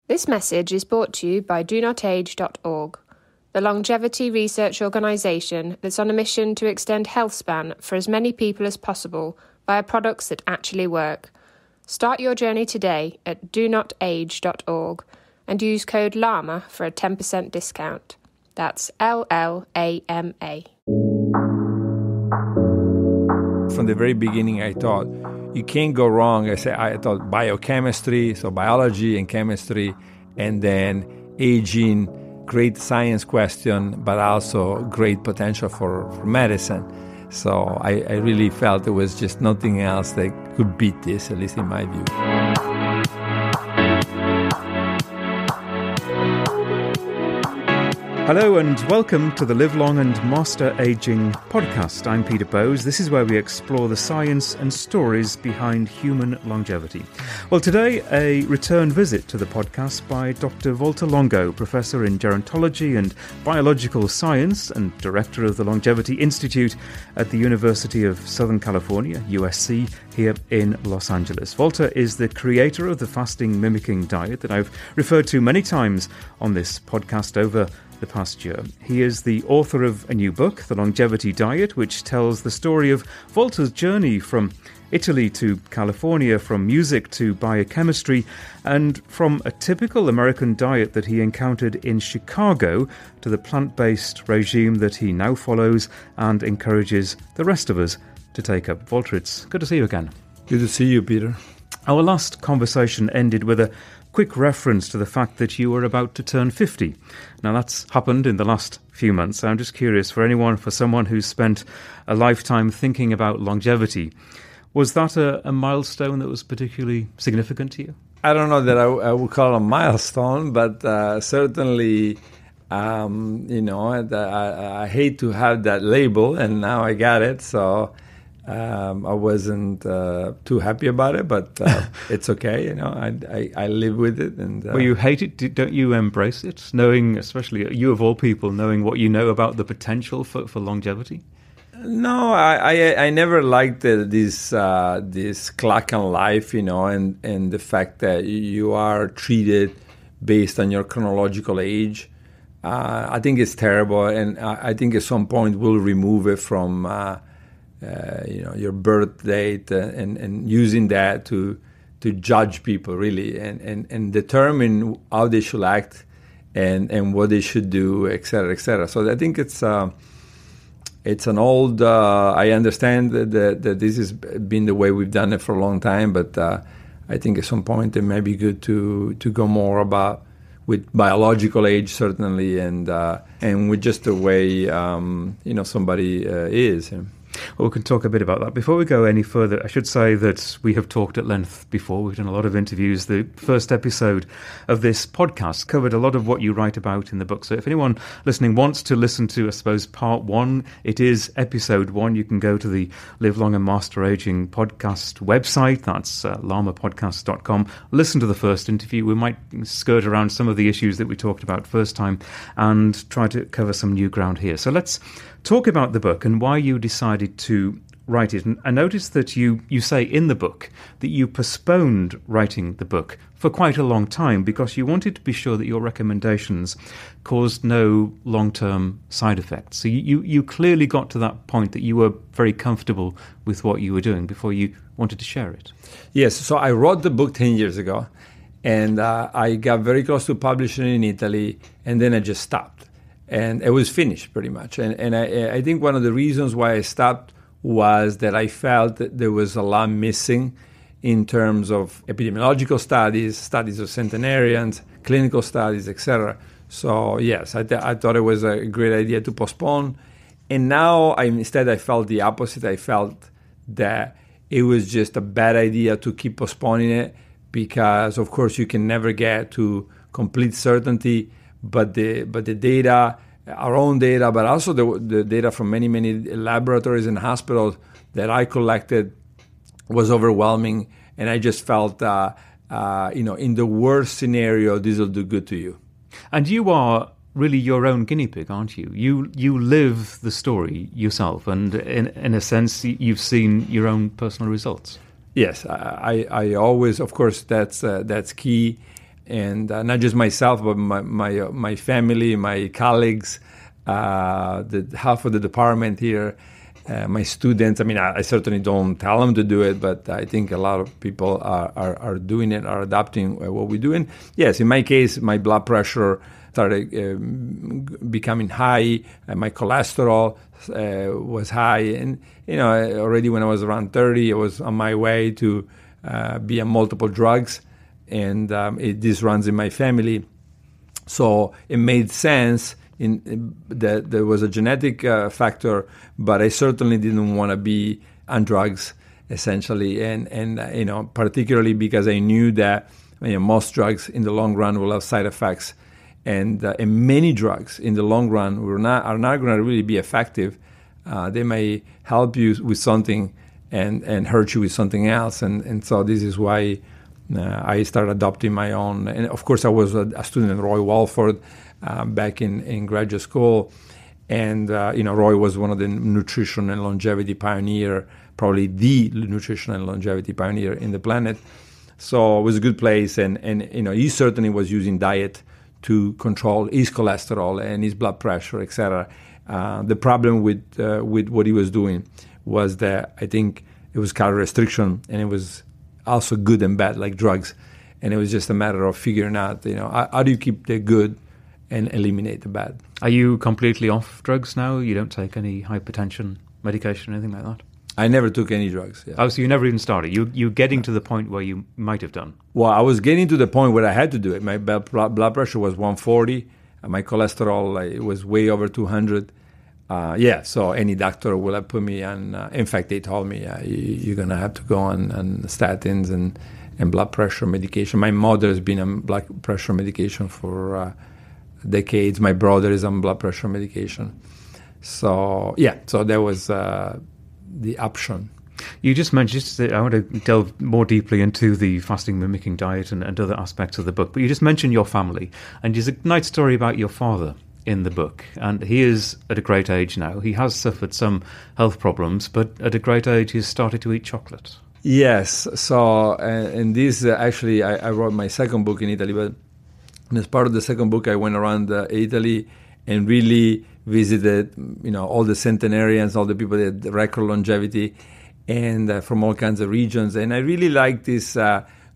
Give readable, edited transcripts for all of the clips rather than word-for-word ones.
This message is brought to you by DoNotAge.org, the longevity research organisation that's on a mission to extend healthspan for as many people as possible via products that actually work. Start your journey today at DoNotAge.org and use code LLAMA for a 10% discount. That's LLAMA. From the very beginning, I thought, you can't go wrong. I thought biochemistry, so biology and chemistry, and then aging, great science question, but also great potential for medicine. So I really felt there was just nothing else that could beat this, at least in my view. Hello and welcome to the Live Long and Master Aging podcast. I'm Peter Bowes. This is where we explore the science and stories behind human longevity. Well, today, a return visit to the podcast by Dr. Valter Longo, Professor in Gerontology and Biological Science and Director of the Longevity Institute at the University of Southern California, USC, here in Los Angeles. Valter is the creator of the fasting mimicking diet that I've referred to many times on this podcast over the past year. He is the author of a new book, The Longevity Diet, which tells the story of Valter's journey from Italy to California, from music to biochemistry, and from a typical American diet that he encountered in Chicago to the plant-based regime that he now follows and encourages the rest of us to take up. Valter, it's good to see you again. Good to see you, Peter. Our last conversation ended with a quick reference to the fact that you were about to turn 50. Now, that's happened in the last few months. I'm just curious, for someone who's spent a lifetime thinking about longevity, was that a milestone that was particularly significant to you? I don't know that I would call it a milestone, but certainly, I hate to have that label, and now I got it, so I wasn't too happy about it, but it's okay. I live with it. And well, you hate it, don't you embrace it? Knowing, especially you of all people, knowing what you know about the potential for longevity. No, I never liked this clock on life, and the fact that you are treated based on your chronological age. I think it's terrible, and I think at some point we'll remove it from your birth date and using that to judge people really and determine how they should act and what they should do, et cetera, et cetera. So I think it's an old. I understand that this has been the way we've done it for a long time, but I think at some point it may be good to go more about with biological age certainly and with just the way somebody is. Well, we can talk a bit about that. Before we go any further, I should say that we have talked at length before. We've done a lot of interviews. The first episode of this podcast covered a lot of what you write about in the book. So if anyone listening wants to listen to, I suppose, part one, it is episode 1. You can go to the Live Long and Master Aging podcast website. That's lamapodcast.com. Listen to the first interview. We might skirt around some of the issues that we talked about first time and try to cover some new ground here. So let's talk about the book and why you decided to write it. And I noticed that you say in the book that you postponed writing the book for quite a long time because you wanted to be sure that your recommendations caused no long-term side effects. So you clearly got to that point that you were very comfortable with what you were doing before you wanted to share it. Yes, so I wrote the book 10 years ago, and I got very close to publishing it in Italy, and then I just stopped. And it was finished pretty much. And I think one of the reasons why I stopped was that I felt that there was a lot missing in terms of epidemiological studies of centenarians, clinical studies, etc. So yes, I thought it was a great idea to postpone. And now I felt the opposite. I felt that it was just a bad idea to keep postponing it because, of course, you can never get to complete certainty. But the data, our own data, but also the data from many, many laboratories and hospitals that I collected was overwhelming. And I just felt, in the worst scenario, this will do good to you. And you are really your own guinea pig, aren't you? You live the story yourself. And in a sense, you've seen your own personal results. Yes, I always, of course, that's key. and not just myself, but my family, my colleagues, the half of the department here, my students. I mean, I certainly don't tell them to do it, but I think a lot of people are doing it, are adopting what we're doing. Yes, in my case, my blood pressure started becoming high, and my cholesterol was high, and already when I was around 30, I was on my way to be on multiple drugs, and this runs in my family, so it made sense that there was a genetic factor, but I certainly didn't want to be on drugs, essentially, and particularly because I knew that most drugs in the long run will have side effects, and many drugs in the long run are not going to really be effective. They may help you with something and hurt you with something else, and so this is why I started adopting my own. And of course, I was a student at Roy Walford back in graduate school, and Roy was one of the nutrition and longevity pioneer, probably the nutrition and longevity pioneer in the planet. So it was a good place, and he certainly was using diet to control his cholesterol and his blood pressure, etc. The problem with what he was doing was that I think it was calorie restriction, and it was also good and bad, like drugs. And it was just a matter of figuring out, how do you keep the good and eliminate the bad. Are you completely off drugs now? You don't take any hypertension medication or anything like that? I never took any drugs. Yeah. Oh, so you never even started. You're getting to the point where you might have done. Well, I was getting to the point where I had to do it. My blood pressure was 140. My cholesterol it was way over 200. So any doctor will have put me on. In fact, they told me you're going to have to go on statins and blood pressure medication. My mother has been on blood pressure medication for decades. My brother is on blood pressure medication. So that was the option. You just mentioned, I want to delve more deeply into the fasting mimicking diet and other aspects of the book, but you just mentioned your family, and there's a nice story about your father in the book, and he is at a great age now. He has suffered some health problems, but at a great age he's started to eat chocolate. Yes, so and this actually I wrote my second book in Italy, but as part of the second book I went around Italy and really visited all the centenarians, all the people that had record longevity, and from all kinds of regions. And I really like this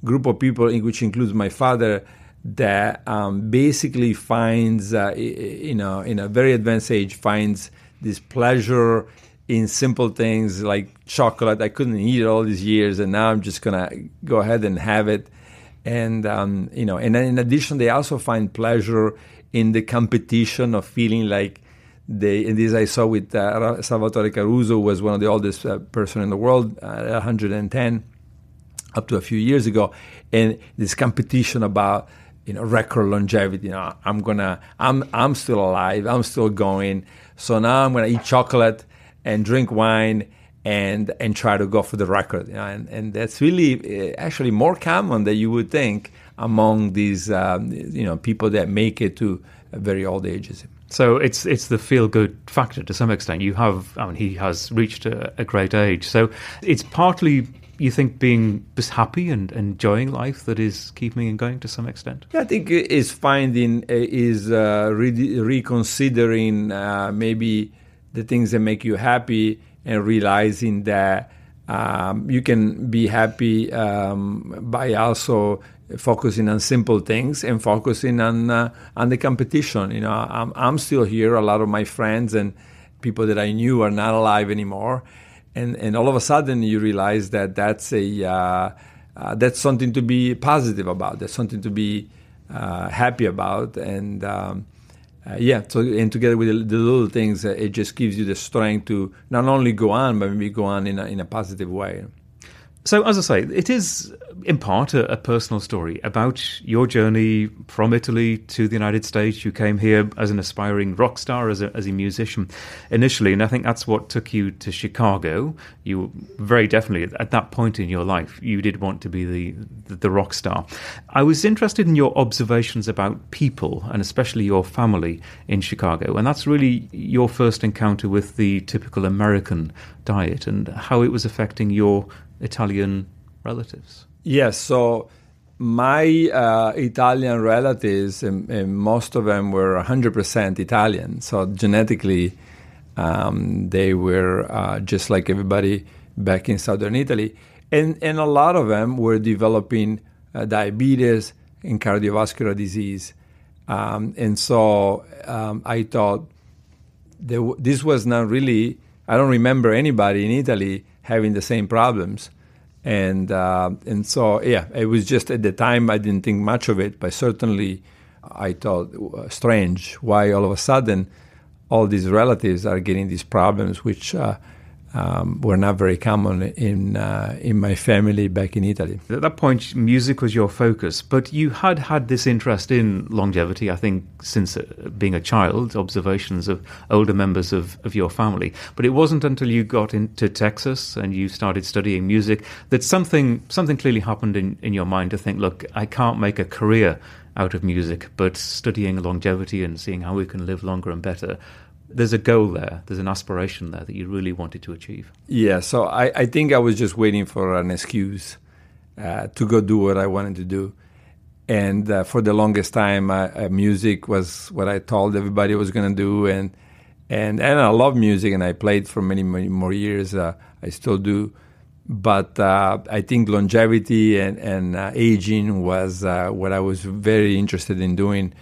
group of people, which includes my father, that basically finds, in a very advanced age, finds this pleasure in simple things like chocolate. I couldn't eat it all these years, and now I'm just gonna go ahead and have it. And and then in addition, they also find pleasure in the competition of feeling like and this I saw with Salvatore Caruso, who was one of the oldest person in the world, 110, up to a few years ago, and this competition about record longevity. I'm still alive, I'm still going, so now I'm gonna eat chocolate and drink wine and try to go for the record. And that's really actually more common than you would think among these people that make it to very old ages. So it's the feel-good factor to some extent. He has reached a great age. So it's partly, you think, being just happy and enjoying life that is keeping him going to some extent? Yeah, I think reconsidering maybe the things that make you happy and realizing that you can be happy by also focusing on simple things and focusing on the competition. I'm still here. A lot of my friends and people that I knew are not alive anymore, and all of a sudden you realize that that's something to be positive about. That's something to be happy about, and so and together with the little things, it just gives you the strength to not only go on, but maybe go on in a positive way. So, as I say, it is in part a personal story about your journey from Italy to the United States. You came here as an aspiring rock star, as a musician initially, and I think that's what took you to Chicago. You very definitely, at that point in your life, you did want to be the rock star. I was interested in your observations about people, and especially your family in Chicago, and that's really your first encounter with the typical American diet and how it was affecting your Italian relatives. Yes, so my Italian relatives, and most of them were 100% Italian. So genetically, they were just like everybody back in southern Italy. And a lot of them were developing diabetes and cardiovascular disease. And so I thought this was not really, I don't remember anybody in Italy having the same problems. And so, yeah, it was just at the time I didn't think much of it, but certainly I thought strange why all of a sudden all these relatives are getting these problems, which were not very common in my family back in Italy. At that point, music was your focus, but you had this interest in longevity, I think, since being a child, observations of older members of your family. But it wasn't until you got into Texas and you started studying music that something clearly happened in your mind to think, look, I can't make a career out of music, but studying longevity and seeing how we can live longer and better, there's a goal there, there's an aspiration there that you really wanted to achieve. Yeah, so I think I was just waiting for an excuse to go do what I wanted to do. And for the longest time, music was what I told everybody I was going to do. And I love music, and I played for many more years. I still do. But I think longevity and aging was what I was very interested in doing.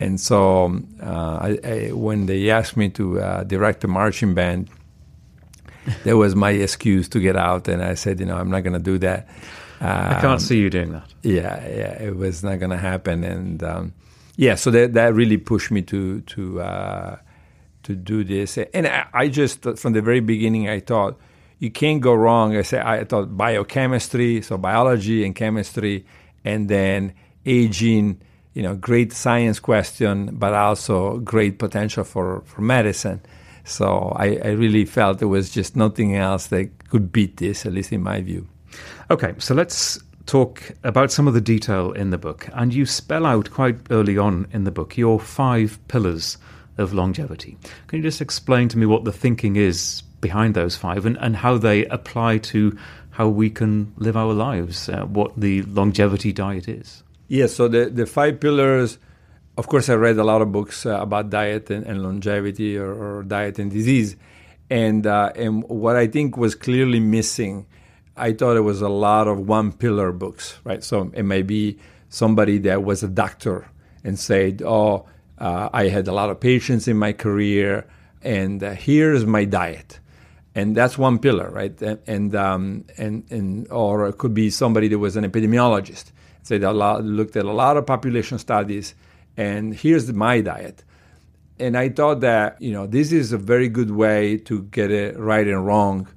And so when they asked me to direct a marching band, that was my excuse to get out. And I said, I'm not going to do that. I can't see you doing that. Yeah, it was not going to happen. And so that really pushed me to do this. And I just, from the very beginning, I thought, you can't go wrong. I thought biochemistry, so biology and chemistry, and then aging, great science question, but also great potential for medicine. So I really felt there was just nothing else that could beat this, at least in my view. Okay, so let's talk about some of the detail in the book. And you spell out quite early on in the book your 5 pillars of longevity. Can you just explain to me what the thinking is behind those 5 and how they apply to how we can live our lives, what the longevity diet is? Yes, so the 5 pillars, of course, I read a lot of books about diet and longevity or diet and disease. And what I think was clearly missing, I thought it was a lot of one-pillar books, right? So it may be somebody that was a doctor and said, I had a lot of patients in my career, and here's my diet. And that's one pillar, right? And or it could be somebody that was an epidemiologist, looked at a lot of population studies, and here's my diet. And I thought that, this is a very good way to get it right and wrong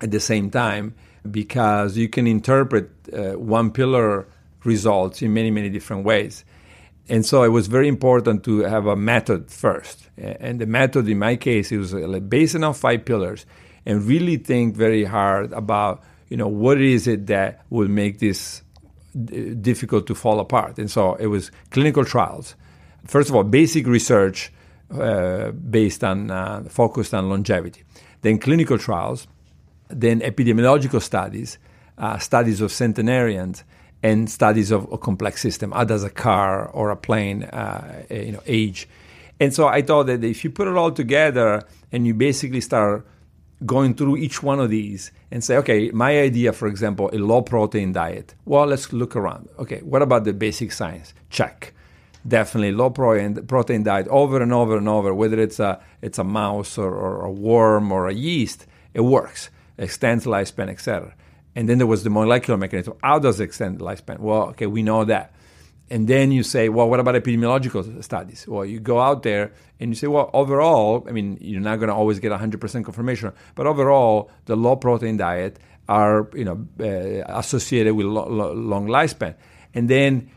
at the same time, because you can interpret one pillar results in many, many different ways. And so it was very important to have a method first. And the method, in my case, it was based on 5 pillars, and really think very hard about, what is it that will make this difficult to fall apart. And so it was clinical trials. First of all, basic research focused on longevity. Then clinical trials. Then epidemiological studies, studies of centenarians, and studies of a complex system. How does a car or a plane age? And so I thought that if you put it all together and you basically start going through each one of these and say, okay, my idea, for example, a low-protein diet. Well, let's look around. Okay, what about the basic science? Check. Definitely low-protein diet over and over and over, whether it's a mouse or a worm or a yeast, it works. Extends lifespan, etc. And then there was the molecular mechanism. How does it extend lifespan? Well, okay, we know that. And then you say, well, what about epidemiological studies? Well, you go out there and you say, well, overall, you're not going to always get 100% confirmation, but overall, the low-protein diet are, associated with long lifespan. And then,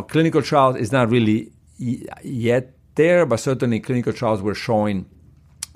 clinical trials is not really yet there, but certainly clinical trials were showing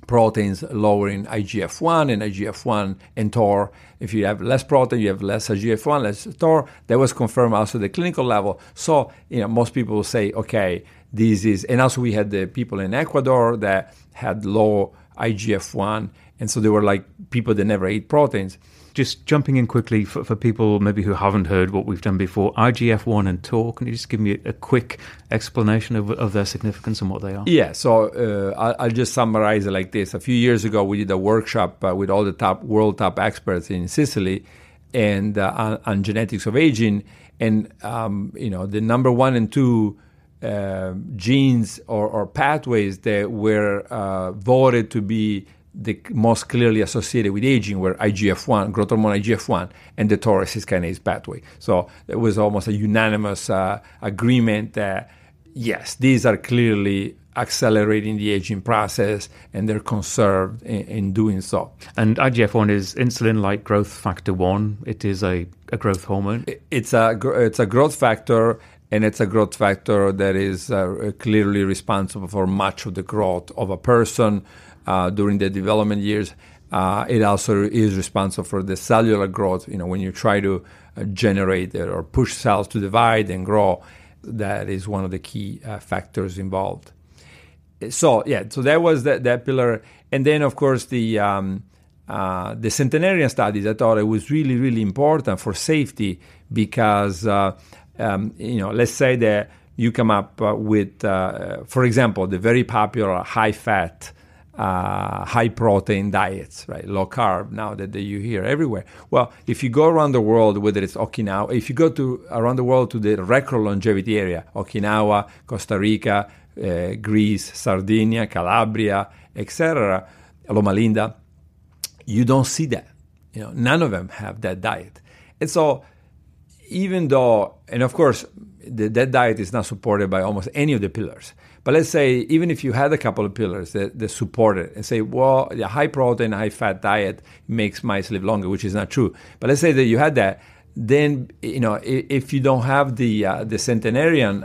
proteins lowering IGF-1 and IGF-1 and TOR. If you have less protein, you have less IGF-1, less TOR. That was confirmed also at the clinical level. So, most people will say, okay, this is, and also we had the people in Ecuador that had low IGF-1. And so they were like people that never ate proteins. Just jumping in quickly for people maybe who haven't heard what we've done before, IGF-1 and TOR, can you just give me a quick explanation of their significance and what they are? Yeah, so I'll just summarize it like this. A few years ago, we did a workshop with all the world top experts in Sicily and on genetics of aging. And, the number 1 and 2 genes or pathways that were voted to be the most clearly associated with aging were IGF-1, growth hormone IGF-1, and the taurusis kinase pathway. So it was almost a unanimous agreement that, yes, these are clearly accelerating the aging process, and they're conserved in doing so. And IGF-1 is insulin-like growth factor 1. It is a growth hormone. It's a growth factor, and it's a growth factor that is clearly responsible for much of the growth of a person during the development years. It also is responsible for the cellular growth. When you try to generate or push cells to divide and grow, that is one of the key factors involved. So that was that pillar. And then, of course, the centenarian studies, I thought it was really, really important for safety because, let's say that you come up with, for example, the very popular high-fat, high-protein diets, right? Low carb, now that you hear everywhere. Well, if you go around the world, whether it's Okinawa, if you go around the world to the record longevity area, Okinawa, Costa Rica, Greece, Sardinia, Calabria, etc., Loma Linda, you don't see that. None of them have that diet. And so even though, and of course, that diet is not supported by almost any of the pillars. But let's say, even if you had a couple of pillars that support it and say, well, the high protein, high fat diet makes mice live longer, which is not true. But let's say that you had that, then, if you don't have the centenarian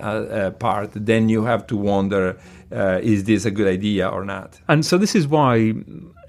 part, then you have to wonder, is this a good idea or not? And so this is why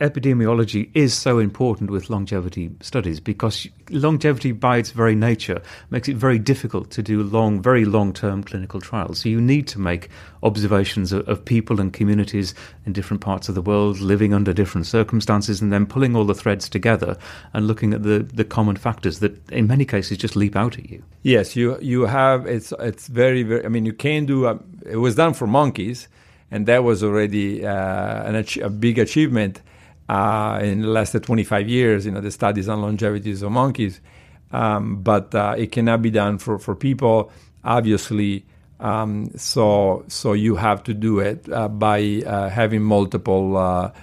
epidemiology is so important with longevity studies, because longevity by its very nature makes it very difficult to do very long-term clinical trials. So you need to make observations of people and communities in different parts of the world living under different circumstances, and then pulling all the threads together and looking at the common factors that in many cases just leap out at you. Yes, you have, it's very, very, you can do, it was done for monkeys, and that was already a big achievement in the last 25 years, the studies on longevities of monkeys. But it cannot be done for people, obviously. So you have to do it by having multiple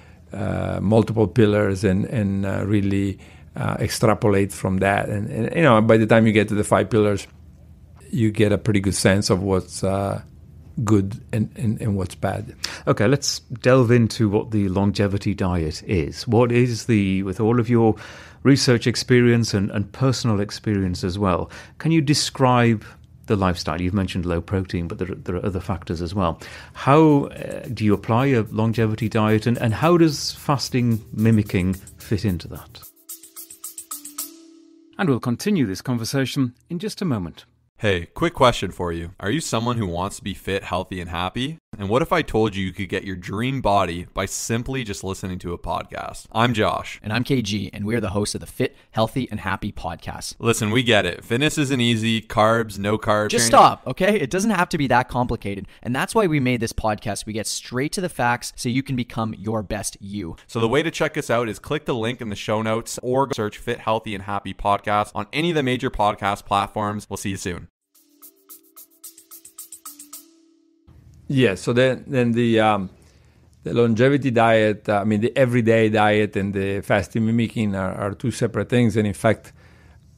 pillars and really extrapolate from that. And by the time you get to the 5 pillars, you get a pretty good sense of what's good and what's bad. Okay, let's delve into what the longevity diet is. What is with all of your research experience and personal experience as well, can you describe the lifestyle? You've mentioned low protein, but there are other factors as well. How do you apply a longevity diet, and how does fasting mimicking fit into that? And we'll continue this conversation in just a moment. Hey, quick question for you. Are you someone who wants to be fit, healthy, and happy? And what if I told you could get your dream body by simply just listening to a podcast? I'm Josh. And I'm KG, and we're the hosts of the Fit, Healthy, and Happy podcast. Listen, we get it. Fitness isn't easy. Carbs, no carbs. Just stop, okay? It doesn't have to be that complicated. And that's why we made this podcast. We get straight to the facts so you can become your best you. So the way to check us out is click the link in the show notes or search Fit, Healthy, and Happy podcast on any of the major podcast platforms. We'll see you soon. Yeah, so then the longevity diet, the everyday diet and the fasting mimicking are two separate things. And in fact,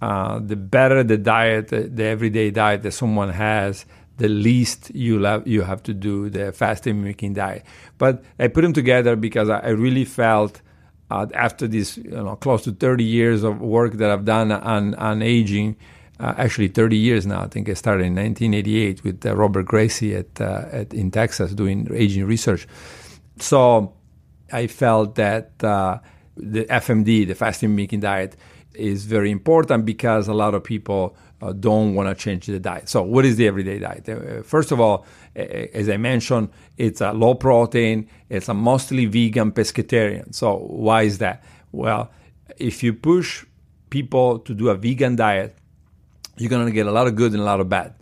the better the diet, the everyday diet that someone has, the least you have to do the fasting mimicking diet. But I put them together because I really felt after this close to 30 years of work that I've done on aging, actually 30 years now. I think I started in 1988 with Robert Gracie in Texas doing aging research. So I felt that the FMD, the fasting mimicking diet, is very important because a lot of people don't want to change the diet. So what is the everyday diet? First of all, as I mentioned, it's a low protein. It's a mostly vegan pescatarian. So why is that? Well, if you push people to do a vegan diet, you're going to get a lot of good and a lot of bad.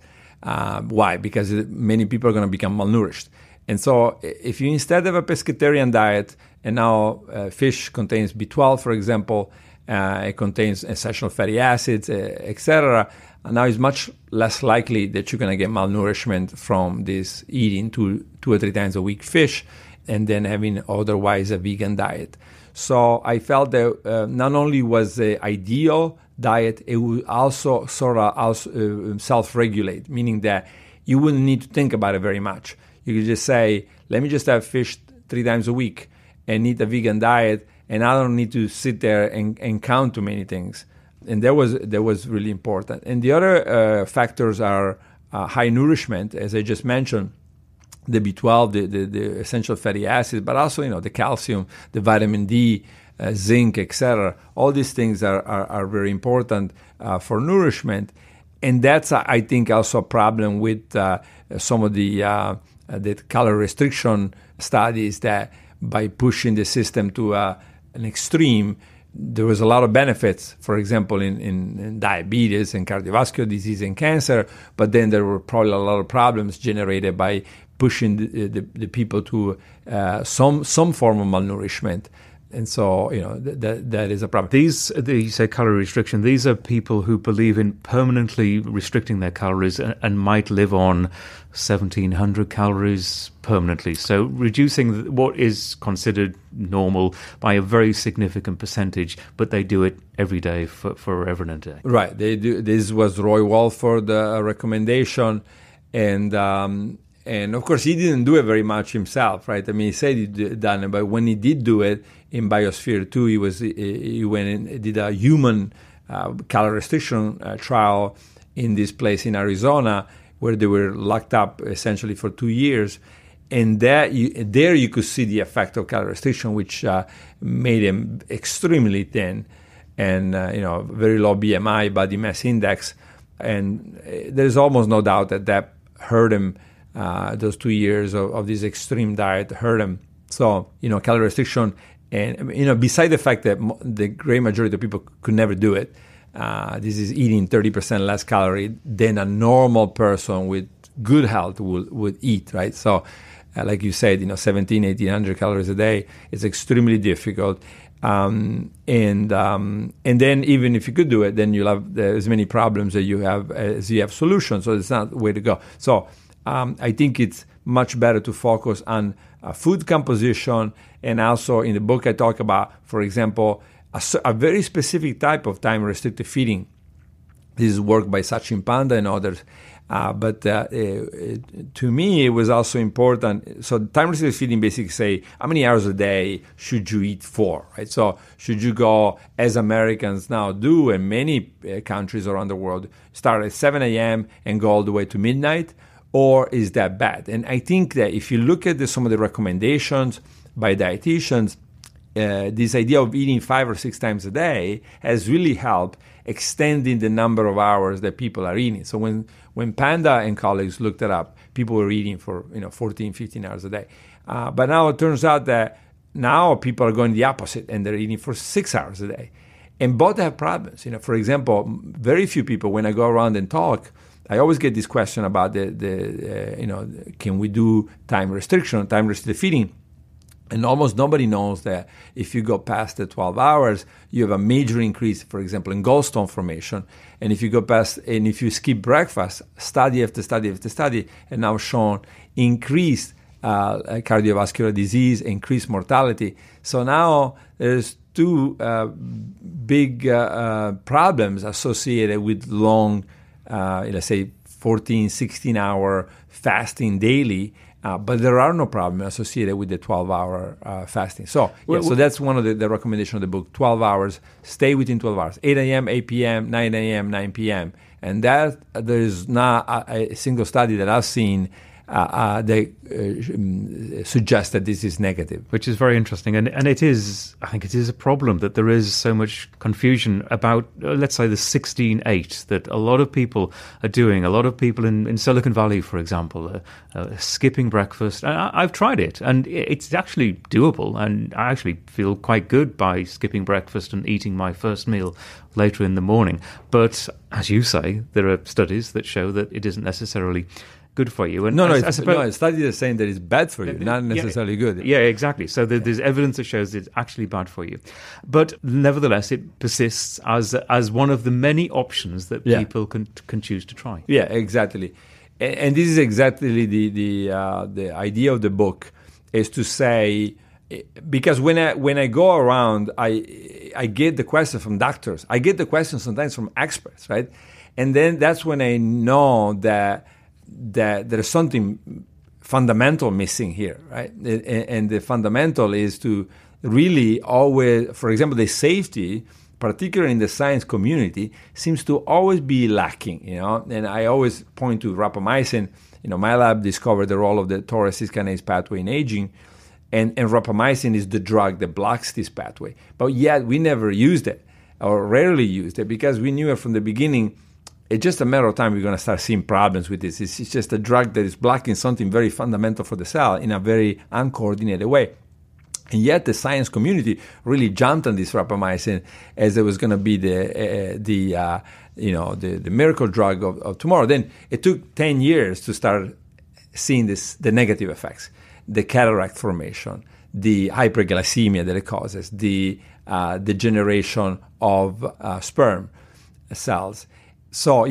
Why? Because many people are going to become malnourished. And so if you instead have a pescatarian diet, and now fish contains B12, for example, it contains essential fatty acids, etc., now it's much less likely that you're going to get malnourishment from this eating two or three times a week fish and then having otherwise a vegan diet. So I felt that not only was the ideal diet, it would also sort of self-regulate, meaning that you wouldn't need to think about it very much. You could just say, let me just have fish 3 times a week and eat a vegan diet, and I don't need to sit there and count too many things. And that was really important. And the other factors are high nourishment, as I just mentioned, the B12, the essential fatty acids, but also the calcium, the vitamin D, zinc, etc. All these things are very important for nourishment. And that's, I think, also a problem with some of the calorie restriction studies, that by pushing the system to an extreme, there was a lot of benefits, for example, in diabetes and cardiovascular disease and cancer, but then there were probably a lot of problems generated by pushing the people to some form of malnourishment. And so, that is a problem. These, you say calorie restriction, these are people who believe in permanently restricting their calories and might live on 1,700 calories permanently. So reducing what is considered normal by a very significant percentage, but they do it every day for forever and a day. Right. They do. This was Roy Walford recommendation, and of course, he didn't do it very much himself, right? I mean, he said he'd done it, but when he did do it in Biosphere 2, he went and did a human calorie restriction trial in this place in Arizona, where they were locked up essentially for 2 years. And there you could see the effect of calorie restriction, which made him extremely thin and very low BMI, body mass index. And there's almost no doubt that hurt him. Those 2 years of this extreme diet hurt him. So, calorie restriction, and, beside the fact that the great majority of people could never do it, this is eating 30% less calorie than a normal person with good health would eat, right? So, like you said, 1,700-1,800 calories a day is extremely difficult. And then even if you could do it, then you'll have as many problems as you have solutions. So it's not the way to go. So I think it's much better to focus on food composition. And also in the book I talk about, for example, a very specific type of time-restricted feeding. This is work by Sachin Panda and others. But to me, it was also important. So time-restricted feeding basically say, how many hours a day should you eat for, right? So should you go, as Americans now do, and many countries around the world, start at 7 a.m. and go all the way to midnight? Or is that bad? And I think that if you look at some of the recommendations by dietitians, this idea of eating 5 or 6 times a day has really helped extending the number of hours that people are eating. So when Panda and colleagues looked it up, people were eating for 14, 15 hours a day. But now it turns out that now people are going the opposite, and they're eating for 6 hours a day. And both have problems. For example, very few people, when I go around and talk, I always get this question about can we do time restricted feeding? And almost nobody knows that if you go past the 12 hours, you have a major increase, for example, in gallstone formation. And if you go past, and if you skip breakfast, study after study after study, and now shown increased cardiovascular disease, increased mortality. So now there's two big problems associated with long, let's say 14, 16-hour fasting daily. But there are no problems associated with the 12-hour fasting. So, so that's one of the recommendations of the book, 12 hours, stay within 12 hours, 8 a.m., 8 p.m., 9 a.m., 9 p.m. And that there's not a single study that I've seen they suggest that this is negative. Which is very interesting. And it is, I think it is a problem that there is so much confusion about, let's say, the 16-8 that a lot of people are doing. A lot of people in Silicon Valley, for example, skipping breakfast. I've tried it, and it's actually doable. And I actually feel quite good by skipping breakfast and eating my first meal later in the morning. But as you say, there are studies that show that it isn't necessarily good for you. And I suppose studies are saying that it's bad for you, not necessarily good. Yeah, exactly. So there's evidence that shows it's actually bad for you. But nevertheless, it persists as one of the many options that people can choose to try. Yeah, exactly. And this is exactly the idea of the book, is to say, because when I go around, I get the questions from doctors. I get the questions sometimes from experts, right? And then that's when I know that there's something fundamental missing here, right? And the fundamental is to really always, for example, the safety, particularly in the science community, seems to always be lacking, And I always point to rapamycin. My lab discovered the role of the taurusis kinase pathway in aging, and rapamycin is the drug that blocks this pathway. But yet we never used it, or rarely used it, because we knew it from the beginning. It's just a matter of time we're going to start seeing problems with this. It's just a drug that is blocking something very fundamental for the cell in a very uncoordinated way. And yet the science community really jumped on this rapamycin as it was going to be the miracle drug of tomorrow. Then it took 10 years to start seeing the negative effects, the cataract formation, the hyperglycemia that it causes, the generation of sperm cells. So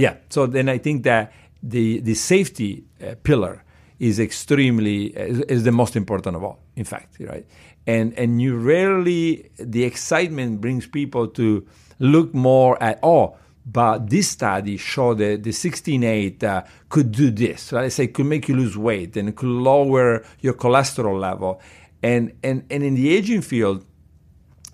then I think that the safety pillar is is the most important of all, in fact, right? And you rarely, the excitement brings people to look more at, but this study showed that the 16-8 could do this, right? It could make you lose weight and it could lower your cholesterol level. And in the aging field,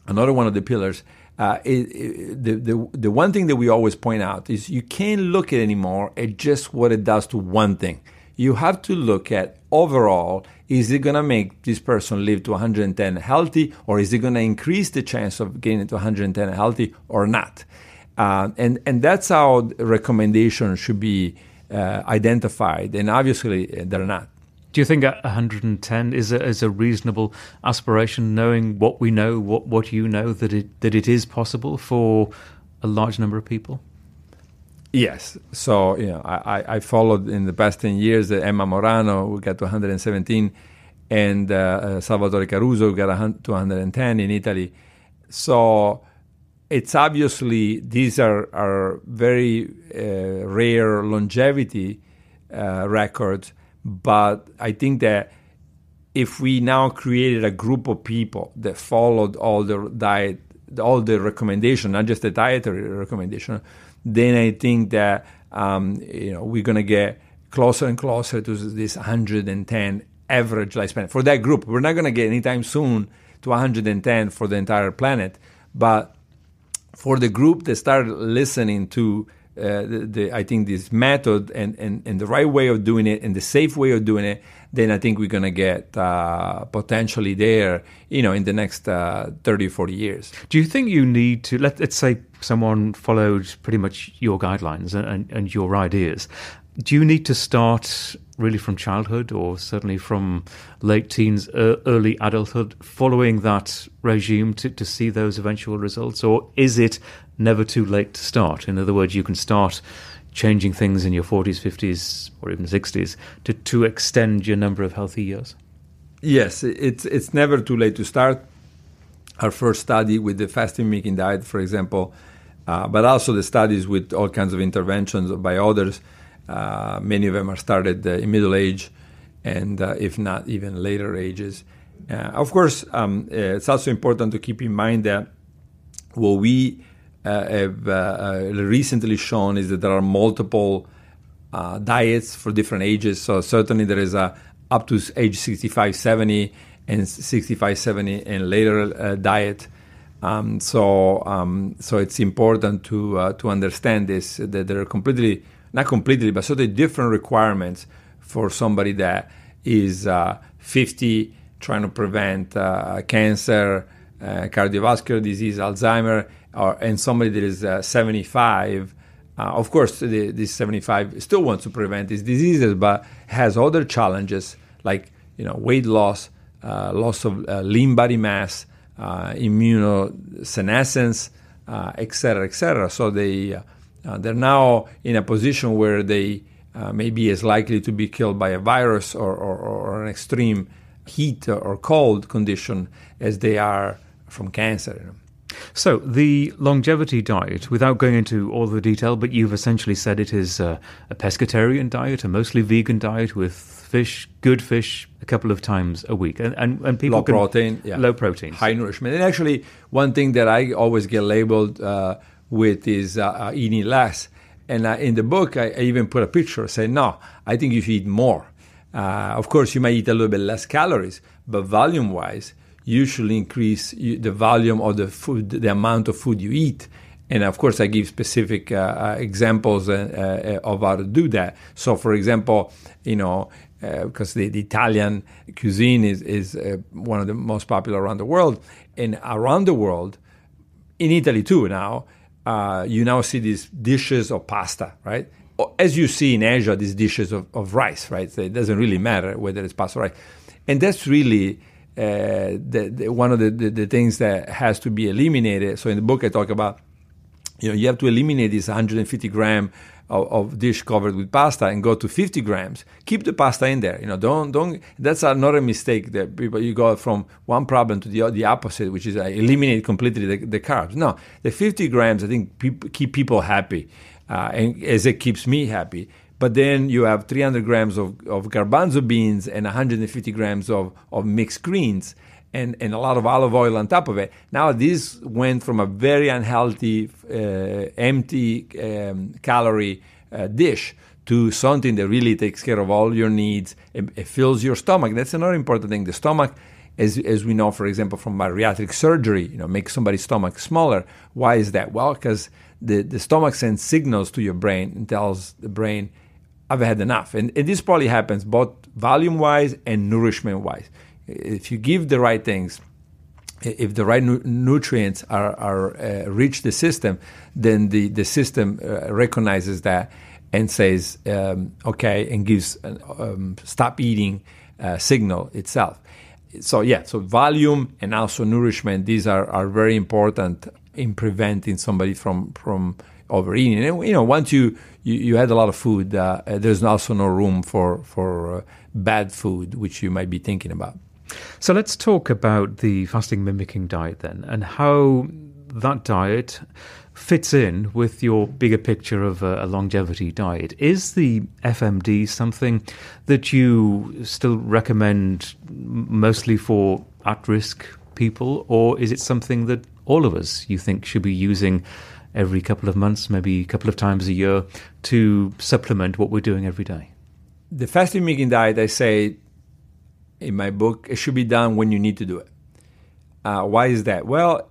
another one of the pillars, the one thing that we always point out is you can't look at anymore at just what it does to one thing. You have to look at overall, is it going to make this person live to 110 healthy, or is it going to increase the chance of getting to 110 healthy or not? And that's how the recommendation should be identified, and obviously they're not. Do you think 110 is a reasonable aspiration, knowing what we know, what you know, that it is possible for a large number of people? Yes. So, I followed in the past 10 years Emma Morano, who got to 117, and Salvatore Caruso, who got to 110 in Italy. So it's obviously, these are very rare longevity records. But I think that if we now created a group of people that followed all the diet, all the recommendation, not just the dietary recommendation, then I think that we're going to get closer and closer to this 110 average lifespan for that group. We're not going to get anytime soon to 110 for the entire planet, but for the group that started listening to I think this method and the right way of doing it and the safe way of doing it, then I think we're going to get potentially there, in the next 30, 40 years. Do you think you need to, let's say someone followed pretty much your guidelines and your ideas, do you need to start really from childhood, or certainly from late teens, early adulthood, following that regime to see those eventual results? Or is it never too late to start? In other words, you can start changing things in your 40s, 50s, or even 60s to extend your number of healthy years? Yes, it's never too late to start. Our first study with the fasting mimicking diet, for example, but also the studies with all kinds of interventions by others, many of them are started in middle age, and if not even later ages. Of course, it's also important to keep in mind that what we have recently shown is that there are multiple diets for different ages. So certainly there is a up to age 65, 70, and 65, 70 and later diet. So it's important to understand this, that there are not completely, but certainly different requirements for somebody that is 50, trying to prevent cancer, cardiovascular disease, Alzheimer, and somebody that is 75. Of course, this 75 still wants to prevent these diseases, but has other challenges like weight loss, loss of lean body mass, immunosenescence, et cetera, et cetera. So they're now in a position where they may be as likely to be killed by a virus or an extreme heat or cold condition as they are from cancer. So the longevity diet, without going into all the detail, but you've essentially said it is a pescatarian diet, a mostly vegan diet with fish, good fish, a couple of times a week, and people low protein, low protein, high nourishment. And actually, one thing that I always get labeled with is eating less. And in the book, I even put a picture saying, no, I think you should eat more. Of course, you might eat a little bit less calories, but volume-wise, you should increase the volume of the food, the amount of food you eat. And of course, I give specific examples of how to do that. So, for example, because the Italian cuisine is one of the most popular around the world, and around the world, in Italy too now, you now see these dishes of pasta, right? As you see in Asia, these dishes of rice, right? So it doesn't really matter whether it's pasta or rice. And that's really one of the things that has to be eliminated. So in the book, I talk about, you have to eliminate this 150 gram of dish covered with pasta and go to 50 grams. Keep the pasta in there. Don't. That's another mistake that people, you go from one problem to the opposite, which is eliminate completely the carbs. No, the 50 grams I think keep people happy, and as it keeps me happy. But then you have 300 grams of garbanzo beans and 150 grams of mixed greens and a lot of olive oil on top of it. Now, this went from a very unhealthy, empty calorie dish to something that really takes care of all your needs. It fills your stomach. That's another important thing. The stomach, as we know, for example, from bariatric surgery, makes somebody's stomach smaller. Why is that? Well, because the stomach sends signals to your brain and tells the brain, I've had enough. And this probably happens both volume-wise and nourishment-wise. If you give the right things, if the right nutrients are reach the system, then the system recognizes that and says, okay, and gives stop eating signal itself. So volume and also nourishment, these are very important in preventing somebody from overeating. And once you had a lot of food, there's also no room for bad food, which you might be thinking about. So let's talk about the fasting mimicking diet then, and how that diet fits in with your bigger picture of a longevity diet. Is the FMD something that you still recommend mostly for at-risk people, or is it something that all of us you think should be using every couple of months, maybe a couple of times a year, to supplement what we're doing every day? The fasting mimicking diet, I say in my book, it should be done when you need to do it. Why is that? Well,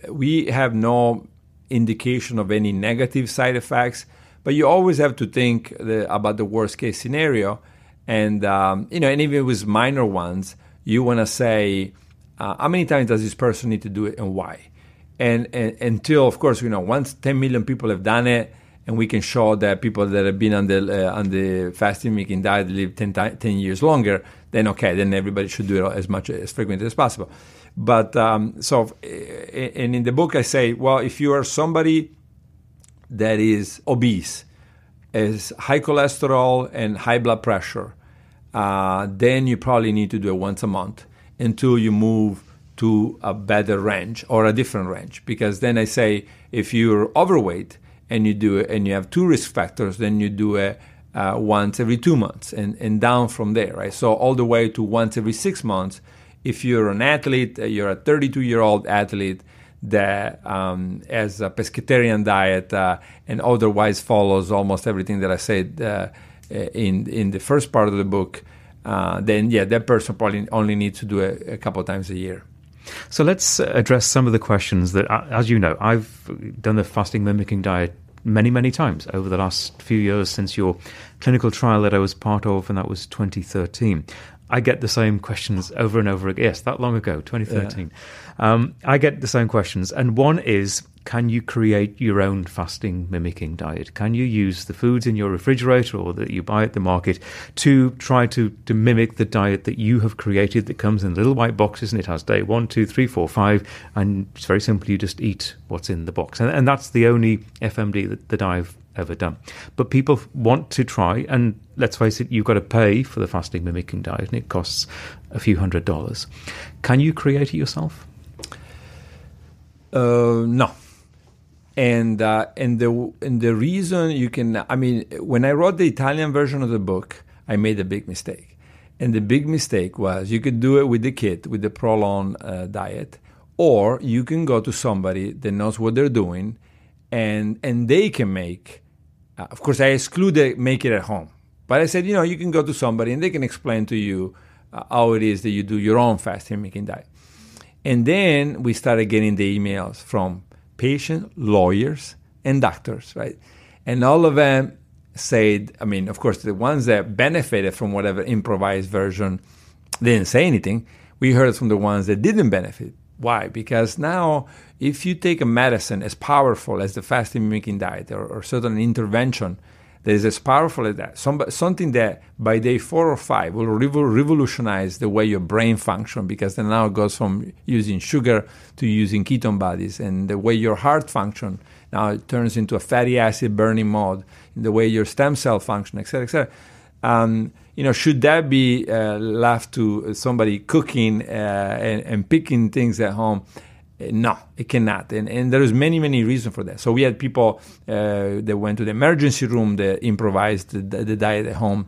we have no indication of any negative side effects, but you always have to think about the worst case scenario. And, and even with minor ones, you want to say, how many times does this person need to do it and why? And until, of course, once 10 million people have done it, and we can show that people that have been on the fasting mimicking diet live 10 years longer, then everybody should do it as frequently as possible. But and in the book I say, well, if you are somebody that is obese, has high cholesterol and high blood pressure, then you probably need to do it once a month until you move to a better range or a different range. Because then I say, if you're overweight and you do it and you have two risk factors, then you do it once every 2 months and down from there, right? So all the way to once every 6 months. If you're an athlete, you're a 32-year-old athlete that has a pescatarian diet and otherwise follows almost everything that I said in the first part of the book, then that person probably only needs to do it a couple of times a year. So let's address some of the questions that, as you know, I've done the fasting mimicking diet many, many times over the last few years since your clinical trial that I was part of, and that was 2013. I get the same questions over and over again. Yes, that long ago, 2013. Yeah. I get the same questions. And one is, can you create your own fasting mimicking diet? Can you use the foods in your refrigerator or that you buy at the market to try to mimic the diet that you have created that comes in little white boxes, and it has day 1, 2, 3, 4, 5, and it's very simple. You just eat what's in the box. And that's the only FMD that I've ever done. But people want to try, and let's face it, you've got to pay for the fasting mimicking diet, and it costs a few $100s. Can you create it yourself? No. And the reason you can, I mean, when I wrote the Italian version of the book, I made a big mistake. And the big mistake was you could do it with the kit, with the Prolon diet, or you can go to somebody that knows what they're doing, and they can make, of course, I excluded make it at home. But I said, you can go to somebody and they can explain to you how it is that you do your own fasting mimicking diet. And then we started getting the emails from patients, lawyers, and doctors, right? And all of them said, I mean, of course, the ones that benefited from whatever improvised version, they didn't say anything. We heard from the ones that didn't benefit. Why? Because now, if you take a medicine as powerful as the fasting mimicking diet or certain intervention that is as powerful as that, something that by day 4 or 5 will revolutionize the way your brain functions, because then now it goes from using sugar to using ketone bodies, and the way your heart functions now it turns into a fatty acid burning mode, in the way your stem cell function, et cetera, et cetera. Should that be left to somebody cooking and picking things at home? No, it cannot. And there is many, many reasons for that. So we had people that went to the emergency room that improvised the diet at home.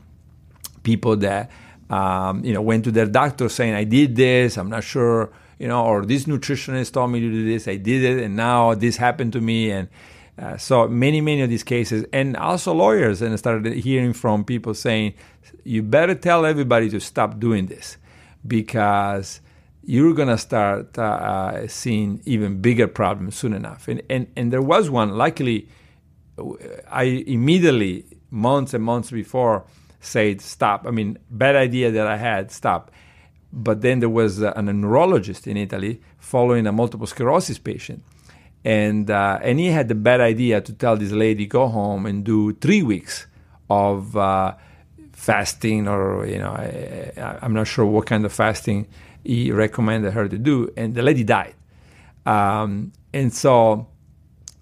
People that, went to their doctor saying, I did this, I'm not sure, or this nutritionist told me to do this, I did it, and now this happened to me. And so many of these cases, and also lawyers, and I started hearing from people saying, you better tell everybody to stop doing this, because you're going to start seeing even bigger problems soon enough. And there was one. Luckily, I immediately, months and months before, said, stop. I mean, bad idea that I had, stop. But then there was a neurologist in Italy following a multiple sclerosis patient. And he had the bad idea to tell this lady, go home and do 3 weeks of fasting, or, I'm not sure what kind of fasting he recommended her to do, and the lady died. And so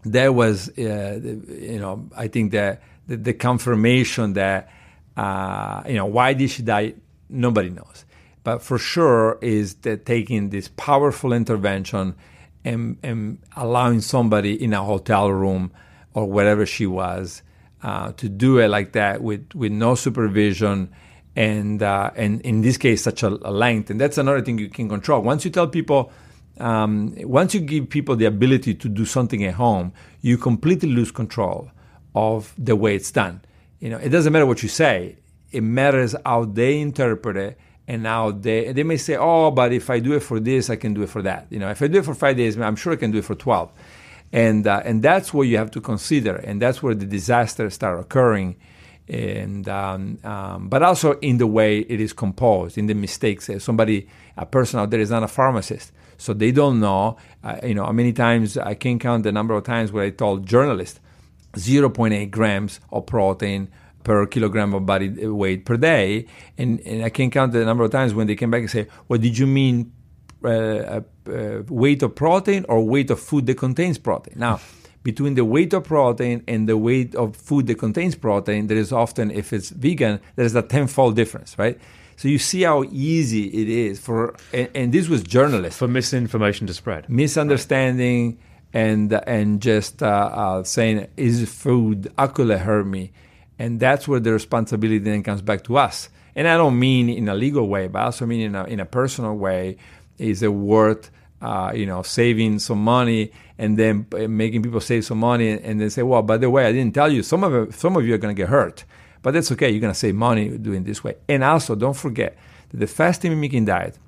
that was, I think that the confirmation that, why did she die? Nobody knows. But for sure is that taking this powerful intervention and allowing somebody in a hotel room or wherever she was to do it like that with no supervision, and in this case, such a length. And that's another thing you can control. Once you tell people, once you give people the ability to do something at home, you completely lose control of the way it's done. It doesn't matter what you say. It matters how they interpret it, and how they may say, oh, but if I do it for this, I can do it for that. If I do it for 5 days, I'm sure I can do it for 12. And that's what you have to consider. And that's where the disasters start occurring. And but also in the way it is composed, in the mistakes. A person out there is not a pharmacist, so they don't know. How many times I can count the number of times where I told journalists 0.8 grams of protein per kilogram of body weight per day, and I can count the number of times when they came back and say, "Well, did you mean weight of protein or weight of food that contains protein?" Now, between the weight of protein and the weight of food that contains protein, there is often, if it's vegan, there is a tenfold difference, right? So you see how easy it is and this was journalists. For misinformation to spread. Misunderstanding, right. and just saying, is food, how could it hurt me? And that's where the responsibility then comes back to us. And I don't mean in a legal way, but I also mean in a personal way. Is it worth saving some money and then making people save some money and then say, well, by the way, I didn't tell you, some of you are going to get hurt, but that's okay. You're going to save money doing this way. And also, don't forget that the fasting mimicking diet,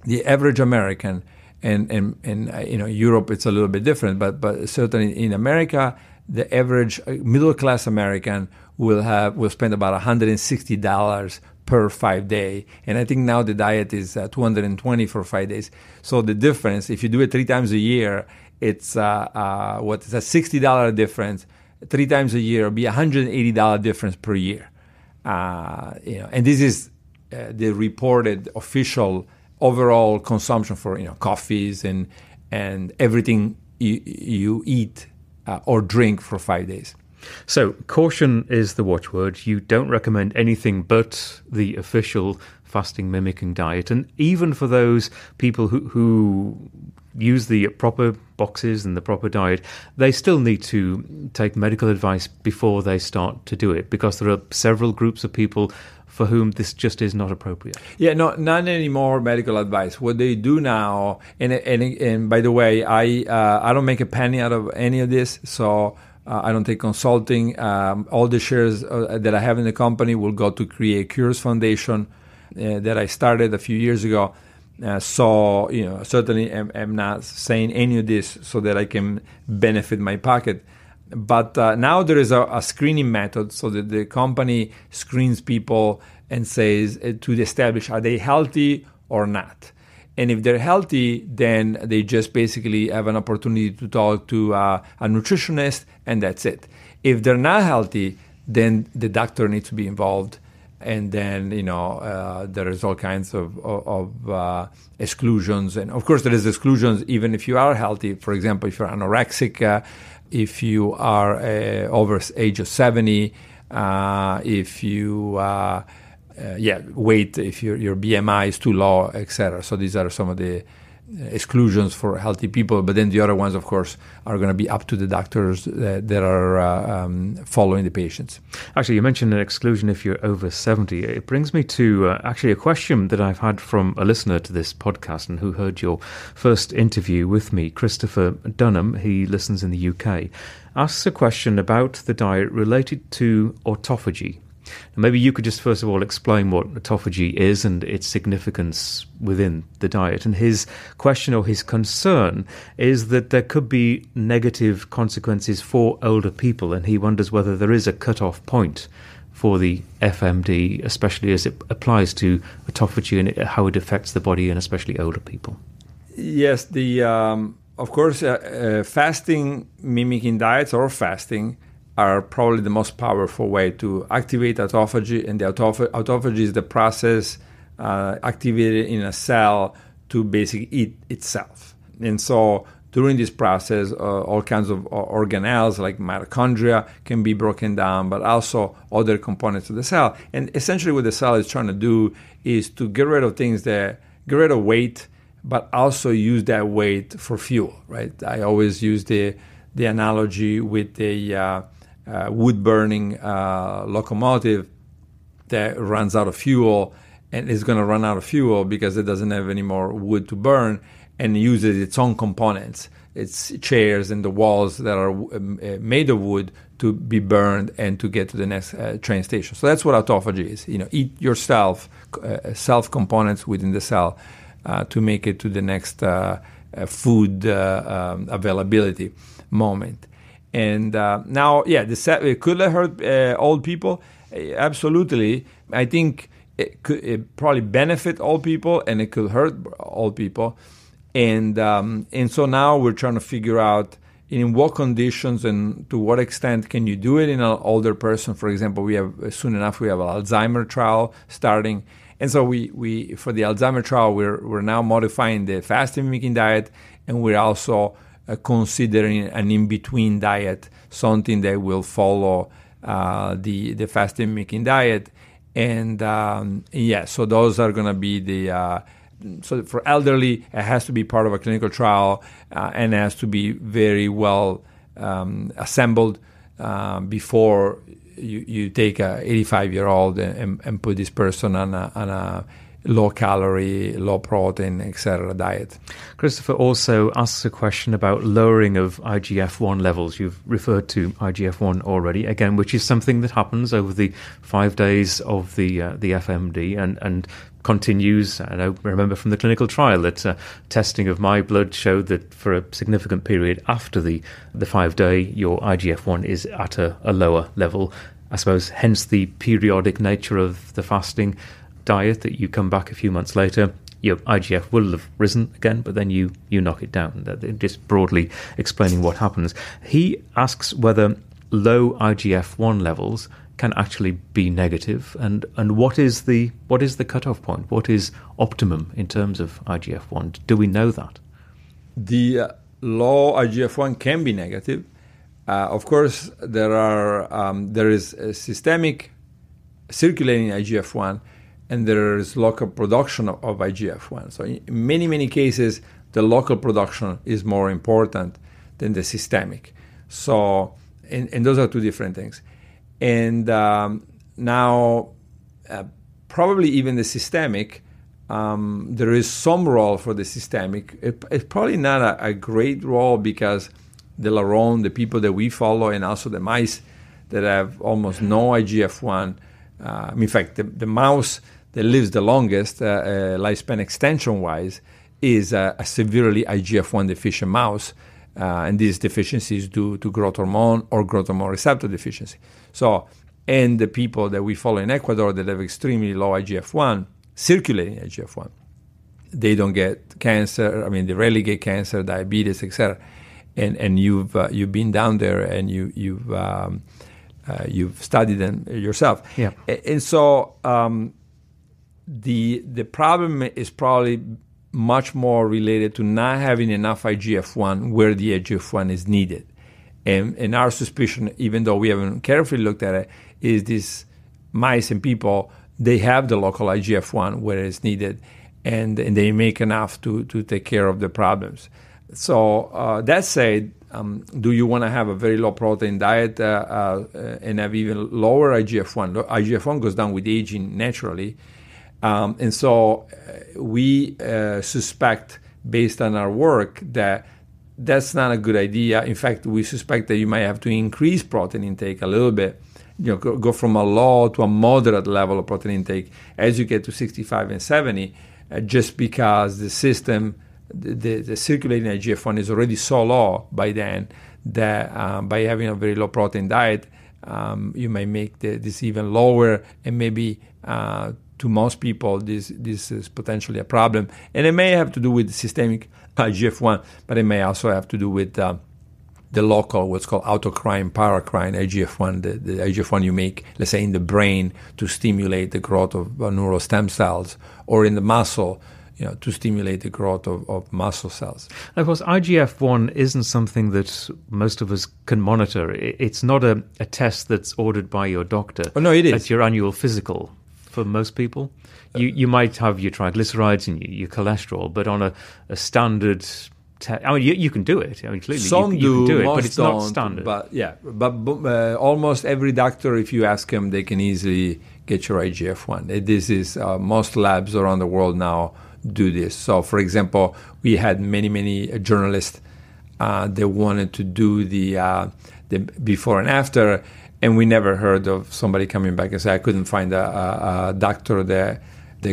the average American, and Europe, it's a little bit different, but certainly in America, the average middle-class American will spend about $160 per 5 day. And I think now the diet is $220 for 5 days. So the difference, if you do it 3 times a year, it's it's a $60 difference. 3 times a year will be $180 difference per year. And this is the reported official overall consumption for coffees and everything you eat or drink for 5 days. So caution is the watchword. You don't recommend anything but the official fasting mimicking diet. And even for those people who use the proper boxes and the proper diet, they still need to take medical advice before they start to do it, because there are several groups of people for whom this just is not appropriate. Yeah, no, not anymore medical advice. What they do now, and by the way, I don't make a penny out of any of this, so I don't take consulting. All the shares that I have in the company will go to Create Cures Foundation that I started a few years ago. So certainly am not saying any of this so that I can benefit my pocket. But now there is a screening method, so that the company screens people and says to establish are they healthy or not. And if they're healthy, then they just basically have an opportunity to talk to a nutritionist, and that's it. If they're not healthy, then the doctor needs to be involved. And then, there is all kinds of exclusions. And of course, there is exclusions even if you are healthy. For example, if you're anorexic, if you are over age of 70, if you weight, if your BMI is too low, etc. So these are some of the exclusions for healthy people. But then the other ones, of course, are going to be up to the doctors that are following the patients. Actually, you mentioned an exclusion if you're over 70. It brings me to actually a question that I've had from a listener to this podcast and who heard your first interview with me, Christopher Dunham. He listens in the UK. Asks a question about the diet related to autophagy. Now, maybe you could just first of all explain what autophagy is and its significance within the diet. And his question or his concern is that there could be negative consequences for older people, and he wonders whether there is a cut-off point for the FMD, especially as it applies to autophagy and how it affects the body and especially older people. Yes, of course, fasting mimicking diets or fasting are probably the most powerful way to activate autophagy, and the autophagy is the process activated in a cell to basically eat itself. And so during this process, all kinds of organelles like mitochondria can be broken down, but also other components of the cell. And essentially what the cell is trying to do is to get rid of weight, but also use that weight for fuel, right? I always use the analogy with the wood-burning locomotive that runs out of fuel and is going to run out of fuel because it doesn't have any more wood to burn, and uses its own components, its chairs and the walls that are made of wood to be burned and to get to the next train station. So that's what autophagy is. Eat yourself, self components within the cell to make it to the next food availability moment. And now, it could hurt old people. Absolutely. I think it probably benefit old people, and it could hurt old people. And so now we're trying to figure out in what conditions and to what extent can you do it in an older person. For example, soon enough we have an Alzheimer trial starting. And so we for the Alzheimer trial, we're now modifying the fasting mimicking diet, and we're also considering an in-between diet, something that will follow the fasting mimicking diet. And so those are going to be so for elderly, it has to be part of a clinical trial and has to be very well assembled before you take a 85-year-old and put this person on a low calorie, low protein, etc. diet. Christopher also asks a question about lowering of IGF-1 levels. You've referred to IGF-1 already, again, which is something that happens over the 5 days of the FMD and continues. And I remember from the clinical trial that testing of my blood showed that for a significant period after the 5 day, your IGF-1 is at a lower level. I suppose hence the periodic nature of the fasting diet, that you come back a few months later, your IGF will have risen again, but then you knock it down. Just broadly explaining what happens. He asks whether low IGF-1 levels can actually be negative, and what is the cutoff point? What is optimum in terms of IGF-1? Do we know that? The low IGF-1 can be negative. Of course, there is a systemic circulating IGF-1, and there is local production of IGF-1. So in many cases, the local production is more important than the systemic. So, and those are two different things. And now, probably even the systemic, there is some role for the systemic. It's probably not a great role, because the larron, the people that we follow, and also the mice that have almost no IGF-1, in fact, the mouse that lives the longest, lifespan extension-wise, is a severely IGF-1 deficient mouse. And these deficiencies due to growth hormone or growth hormone receptor deficiency. So, and the people that we follow in Ecuador that have extremely low IGF-1, circulating IGF-1, they don't get cancer. I mean, they rarely get cancer, diabetes, etc. And you've been down there and you've studied them yourself. Yeah. And so the problem is probably much more related to not having enough IGF-1 where the IGF-1 is needed. And our suspicion, even though we haven't carefully looked at it, is these mice and people, they have the local IGF-1 where it's needed, and they make enough to take care of the problems. So that said, do you want to have a very low protein diet and have even lower IGF-1? IGF-1 goes down with aging naturally. And so we suspect, based on our work, that that's not a good idea. In fact, we suspect that you might have to increase protein intake a little bit, go from a low to a moderate level of protein intake as you get to 65 and 70, just because the system, the circulating IGF-1 is already so low by then that by having a very low protein diet, you may make this even lower, and maybe to most people, this is potentially a problem. And it may have to do with the systemic IGF-1, but it may also have to do with the local, what's called autocrine, paracrine IGF-1, the IGF-1 you make, let's say, in the brain to stimulate the growth of neural stem cells, or in the muscle, to stimulate the growth of muscle cells. Of course, IGF-1 isn't something that most of us can monitor. It's not a test that's ordered by your doctor. Oh, no, it is. It's your annual physical. For most people, you might have your triglycerides and your cholesterol, but on a standard test, I mean, you can do it. I mean, clearly some you can do it, most but it's don't, not standard. But almost every doctor, if you ask them, they can easily get your IGF-1. This is most labs around the world now do this. So, for example, we had many journalists that wanted to do the before and after. And we never heard of somebody coming back and say, I couldn't find a doctor that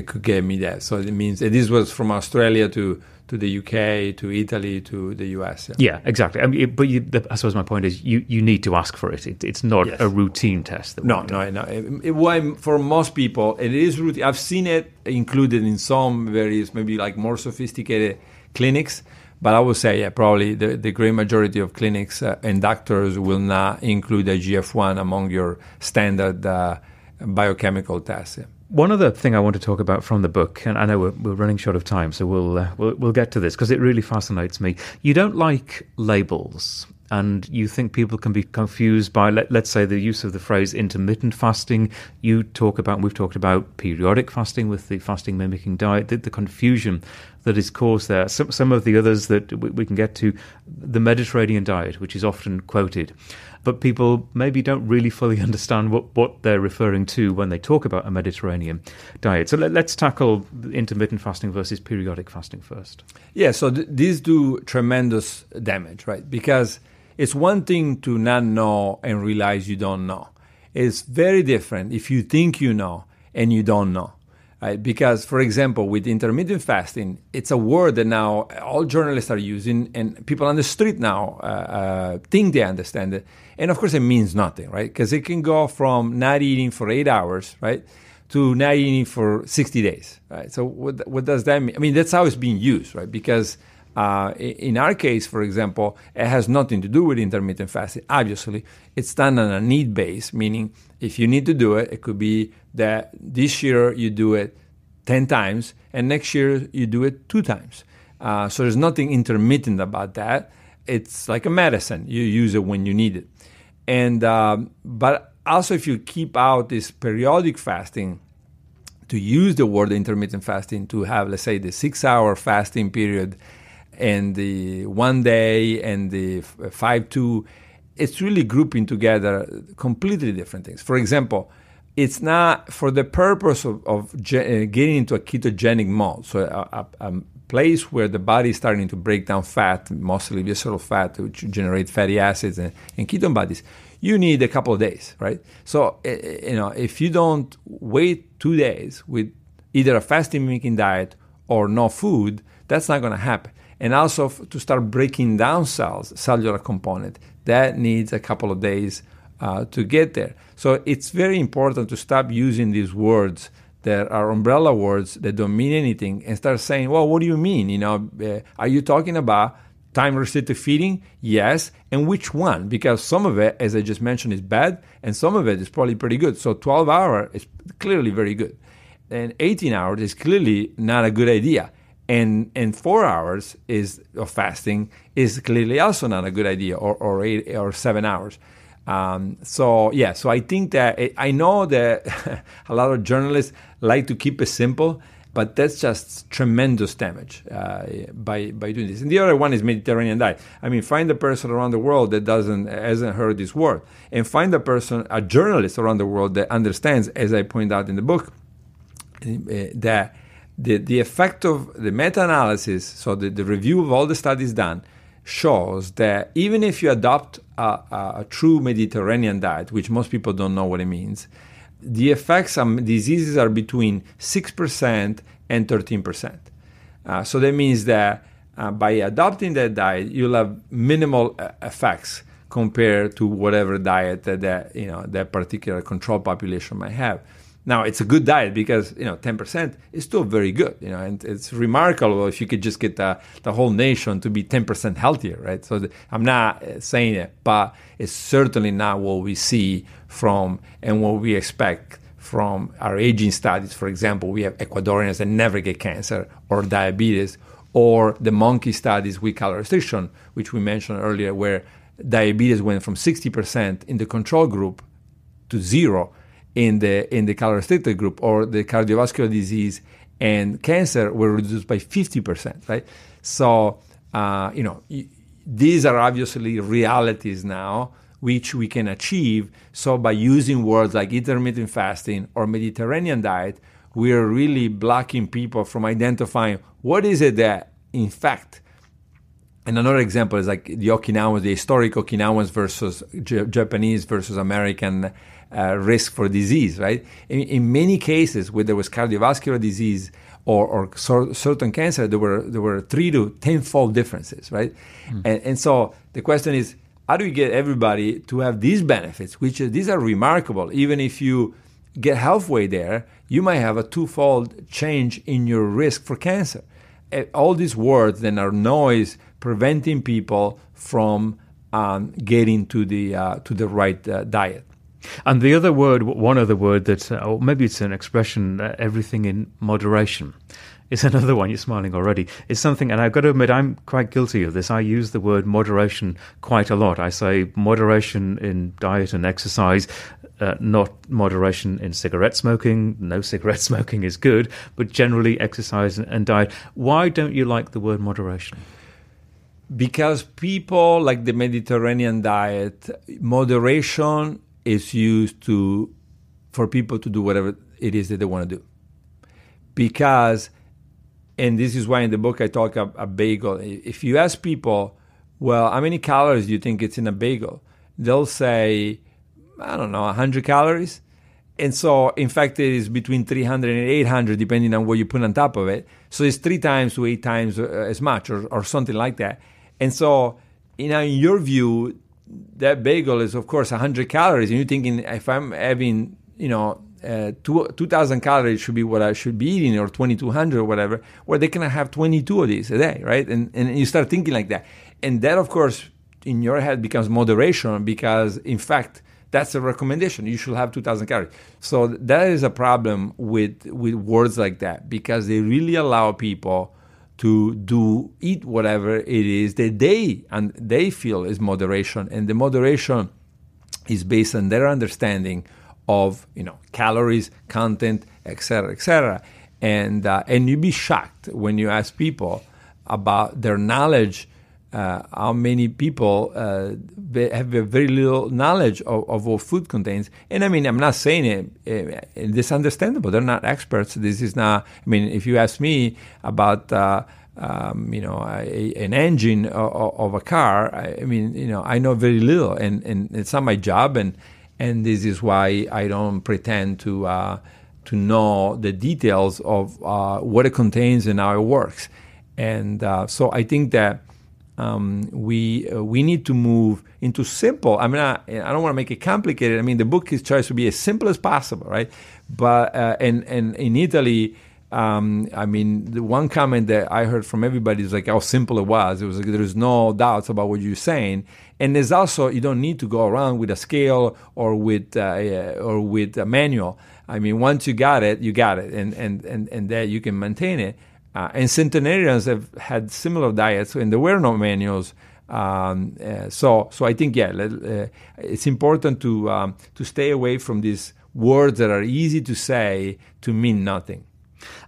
could get me that. So it means this was from Australia to the UK, to Italy, to the US. Yeah, exactly. I mean, but I suppose my point is you need to ask for it. It's not a routine test. No. For most people, it is routine. I've seen it included in some various, maybe like more sophisticated clinics. But I would say, probably the great majority of clinics and doctors will not include IGF-1 among your standard biochemical tests. Yeah. One other thing I want to talk about from the book, and I know we're running short of time, so we'll get to this because it really fascinates me. You don't like labels, and you think people can be confused by, let's say, the use of the phrase intermittent fasting. We've talked about periodic fasting with the fasting mimicking diet, the confusion that is caused there. Some of the others that we can get to, the Mediterranean diet, which is often quoted. but people maybe don't really fully understand what they're referring to when they talk about a Mediterranean diet. So let's tackle intermittent fasting versus periodic fasting first. Yeah, so these do tremendous damage, right? Because it's one thing to not know and realize you don't know. It's very different if you think you know and you don't know. Right? Because, for example, with intermittent fasting, it's a word that now all journalists are using, and people on the street now think they understand it. And of course, it means nothing, right? Because it can go from not eating for 8 hours, right, to not eating for 60 days, right? So what does that mean? I mean, that's how it's being used, right? Because in our case, for example, it has nothing to do with intermittent fasting. Obviously, it's done on a need base, meaning if you need to do it, it could be that this year you do it 10 times and next year you do it 2 times. So there's nothing intermittent about that. It's like a medicine. You use it when you need it. And but also if you keep out this periodic fasting, to use the word intermittent fasting to have, let's say, the 6-hour fasting period and the 1 day and the 5-2, it's really grouping together completely different things. For example, it's not for the purpose of getting into a ketogenic mode, so a place where the body is starting to break down fat, mostly visceral fat, which generate fatty acids and ketone bodies. You need a couple of days, right? So, if you don't wait 2 days with either a fasting mimicking diet or no food, that's not going to happen. And also to start breaking down cellular component, that needs a couple of days to get there. So it's very important to stop using these words that are umbrella words that don't mean anything and start saying, well, what do you mean? Are you talking about time-restricted feeding? Yes. And which one? Because some of it, as I just mentioned, is bad, and some of it is probably pretty good. So 12 hours is clearly very good. And 18 hours is clearly not a good idea. And 4 hours of fasting is clearly also not a good idea, or 8 or 7 hours. So I think that I know that a lot of journalists like to keep it simple, but that's just tremendous damage by doing this. And the other one is Mediterranean diet. I mean, find a person around the world that hasn't heard this word, and find a journalist around the world that understands, as I point out in the book, that the effect of the meta-analysis, so the review of all the studies done, shows that even if you adopt a true Mediterranean diet, which most people don't know what it means, the effects on diseases are between 6% and 13%. So that means that by adopting that diet, you'll have minimal effects compared to whatever diet that particular control population might have. Now, it's a good diet because, 10% is still very good, and it's remarkable if you could just get the whole nation to be 10% healthier, right? So I'm not saying it, but it's certainly not what we see from and what we expect from our aging studies. For example, we have Ecuadorians that never get cancer or diabetes, or the monkey studies with calorie restriction, which we mentioned earlier, where diabetes went from 60% in the control group to 0 in the calorie restricted group, or the cardiovascular disease and cancer were reduced by 50%, right? So, these are obviously realities now, which we can achieve. So by using words like intermittent fasting or Mediterranean diet, we are really blocking people from identifying what is it that, in fact. And another example is like the Okinawans, the historic Okinawans versus Japanese versus American risk for disease, right? In many cases where there was cardiovascular disease or certain cancer, there were 3 to 10-fold differences, right? And so the question is, how do you get everybody to have these benefits, these are remarkable. Even if you get halfway there, you might have a 2-fold change in your risk for cancer. All these words then are noise, preventing people from getting to the right diet. And the other word, one other word that, or maybe it's an expression, everything in moderation, is another one. You're smiling already. It's something, and I've got to admit, I'm quite guilty of this. I use the word moderation quite a lot. I say moderation in diet and exercise, not moderation in cigarette smoking. No cigarette smoking is good, but generally exercise and diet. Why don't you like the word moderation? Because people like the Mediterranean diet, moderation is used for people to do whatever it is that they want to do. Because, and this is why in the book I talk a bagel. If you ask people, well, how many calories do you think it's in a bagel? They'll say, I don't know, 100 calories. And so, in fact, it is between 300 and 800, depending on what you put on top of it. So it's 3 times to 8 times as much or something like that. And so, in your view, that bagel is, of course, 100 calories. And you're thinking, if I'm having, 2,000 calories should be what I should be eating, or 2,200 or whatever. Well, they can have 22 of these a day, right? And you start thinking like that. And that, of course, in your head becomes moderation because, in fact, that's a recommendation. You should have 2,000 calories. So that is a problem with words like that because they really allow people to eat whatever it is that they feel is moderation. And the moderation is based on their understanding of calories, content, etc. And you'd be shocked when you ask people about their knowledge. How many people have very little knowledge of what food contains. And I mean, I'm not saying it's understandable. They're not experts. This is not, I mean, if you ask me about, an engine of a car, I know very little. And it's not my job. And this is why I don't pretend to know the details of what it contains and how it works. And so I think that we need to move into simple. I don't want to make it complicated. I mean, the book tries to be as simple as possible, right? But and in Italy, the one comment that I heard from everybody is like how simple it was. It was like there's no doubts about what you're saying. And there's also you don't need to go around with a scale or with a manual. I mean, once you got it, you got it, and that you can maintain it. And centenarians have had similar diets, and there were no manuals. So I think, it's important to stay away from these words that are easy to say to mean nothing.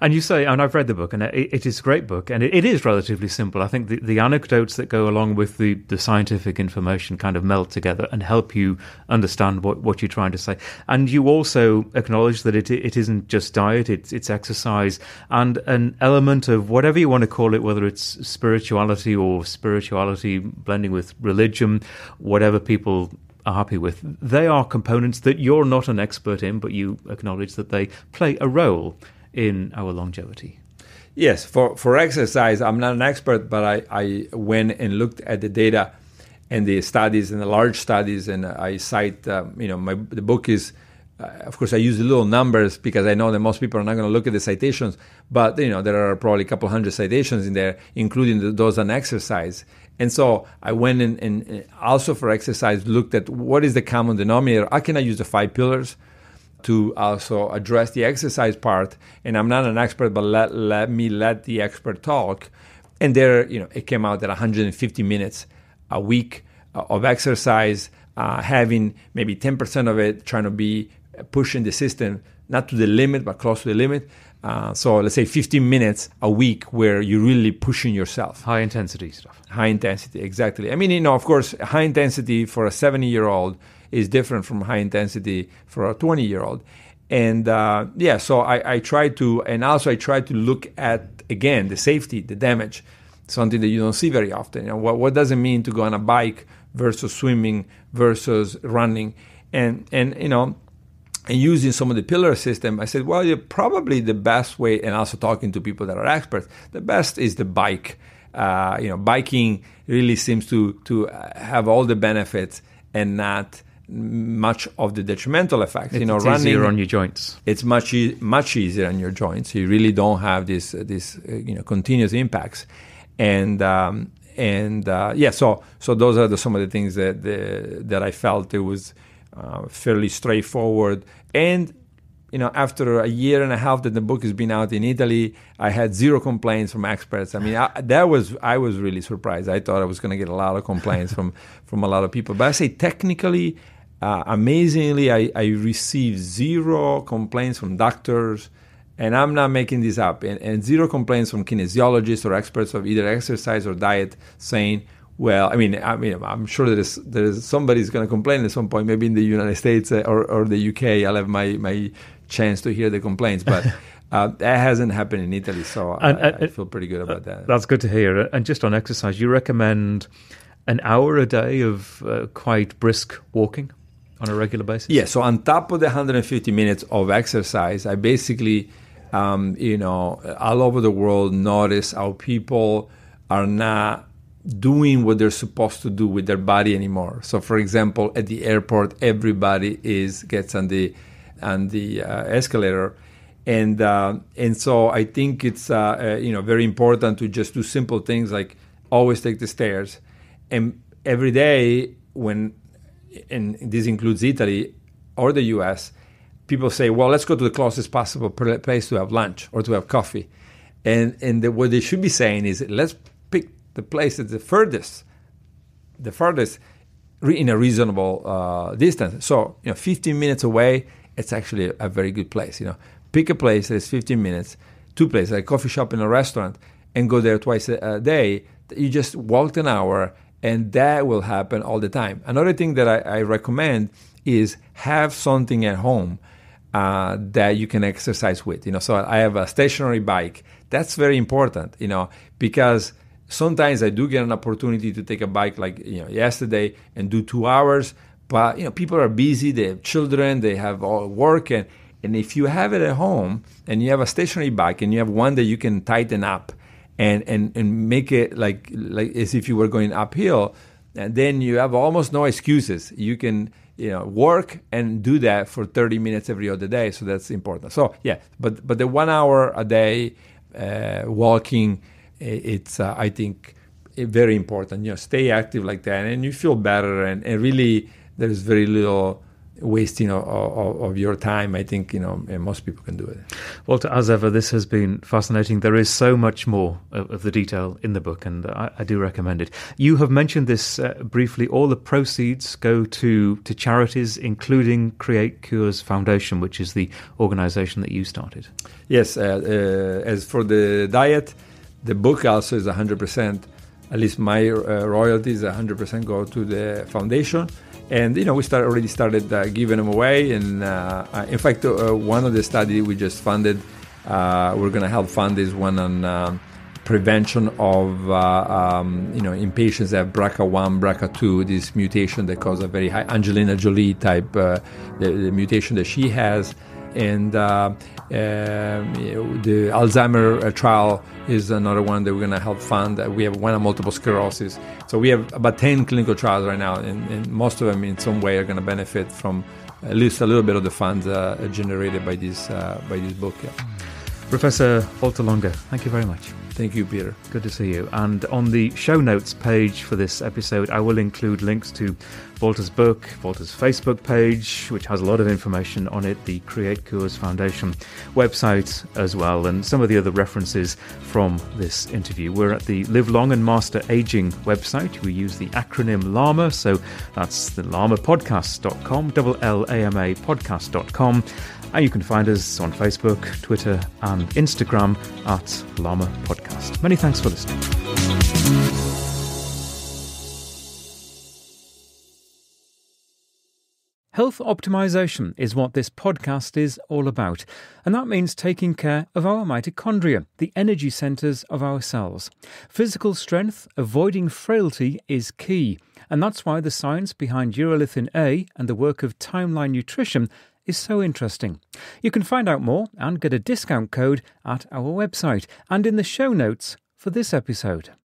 And you say, and I've read the book, and it is a great book, and it is relatively simple. I think the anecdotes that go along with the scientific information kind of melt together and help you understand what you're trying to say. And you also acknowledge that it isn't just diet, it's exercise, and an element of whatever you want to call it, whether it's spirituality or spirituality blending with religion, whatever people are happy with. They are components that you're not an expert in, but you acknowledge that they play a role in our longevity. Yes, for exercise, I'm not an expert, but I went and looked at the data and the studies and the large studies, and I cite, the book is, of course, I use the little numbers because I know that most people are not going to look at the citations, but, there are probably a couple hundred citations in there, including those on exercise. And so I went and also for exercise looked at what is the common denominator. How can I use the 5 pillars to also address the exercise part? And I'm not an expert, but let the expert talk. And there, it came out at 150 minutes a week of exercise, having maybe 10% of it trying to be pushing the system, not to the limit, but close to the limit. So let's say 15 minutes a week where you're really pushing yourself. High intensity stuff. High intensity, exactly. I mean, of course, high intensity for a 70-year-old is different from high intensity for a 20-year-old. And so I try to, and also I try to look at, again, the safety, the damage, something that you don't see very often. What does it mean to go on a bike versus swimming versus running? And using some of the pillar system, I said, well, probably the best way, and also talking to people that are experts, the best is the bike. Biking really seems to have all the benefits and not much of the detrimental effects. It's running, easier on your joints. It's much easier on your joints. You really don't have this continuous impacts, so those are some of the things that I felt it was fairly straightforward. And after a year and a half that the book has been out in Italy, I had 0 complaints from experts. I mean, I was really surprised. I thought I was going to get a lot of complaints from a lot of people. But I say technically, amazingly, I received 0 complaints from doctors And I'm not making this up. And zero complaints from kinesiologists or experts of either exercise or diet saying, well, I'm sure there's somebody's going to complain at some point, maybe in the United States or the UK. I'll have my chance to hear the complaints, but that hasn't happened in Italy, so I feel pretty good about that. That's good to hear. And just on exercise, you recommend an hour a day of quite brisk walking on a regular basis? Yeah, so on top of the 150 minutes of exercise, I basically, all over the world, notice how people are not doing what they're supposed to do with their body anymore. So, for example, at the airport, everybody gets on the escalator, and so I think it's very important to just do simple things like always take the stairs, and every day and this includes Italy or the U.S., people say, well, let's go to the closest possible place to have lunch or to have coffee, and what they should be saying is, let's pick the place that's the furthest in a reasonable distance. So, 15 minutes away, it's actually a very good place. Pick a place that is 15 minutes, two places, like a coffee shop and a restaurant, and go there twice a day. You just walked an hour, and that will happen all the time. Another thing that I recommend is have something at home that you can exercise with. So I have a stationary bike. That's very important, because sometimes I do get an opportunity to take a bike like yesterday and do 2 hours, but people are busy, they have children, they have all work, and if you have it at home and you have a stationary bike and you have one that you can tighten up and make it like as if you were going uphill, and then you have almost no excuses. You can work and do that for 30 minutes every other day, so that's important. So yeah, but the 1 hour a day walking, it's I think very important. Stay active like that, and you feel better, and really there's very little wasting of your time. I think and most people can do it. Walter, as ever, this has been fascinating. There is so much more of the detail in the book, and I do recommend it. You have mentioned this briefly. All the proceeds go to charities, including Create Cures Foundation, which is the organization that you started. Yes. As for the diet, the book also is 100%. At least my royalties 100% go to the foundation. And we already started giving them away, and in fact, one of the studies we just funded, we're going to help fund this one on prevention of in patients that have BRCA1, BRCA2, this mutation that causes a very high Angelina Jolie type, the mutation that she has, and the Alzheimer trial is another one that we're going to help fund. We have one on multiple sclerosis. So we have about 10 clinical trials right now, and most of them in some way are going to benefit from at least a little bit of the funds generated by this book. Yeah. Professor Valter Longo, thank you very much. Thank you, Peter. Good to see you. And on the show notes page for this episode, I will include links to Valter's book, Valter's Facebook page, which has a lot of information on it, the Create Cures Foundation website as well, and some of the other references from this interview. We're at the Live Long and Master Aging website. We use the acronym LLAMA, so that's the LLAMApodcast.com, LLAMA podcast.com. And you can find us on Facebook, Twitter, and Instagram at LLAMA Podcast. Many thanks for listening. Health optimization is what this podcast is all about, and that means taking care of our mitochondria, the energy centers of our cells. Physical strength, avoiding frailty, is key, and that's why the science behind urolithin A and the work of Timeline Nutrition is so interesting. You can find out more and get a discount code at our website and in the show notes for this episode.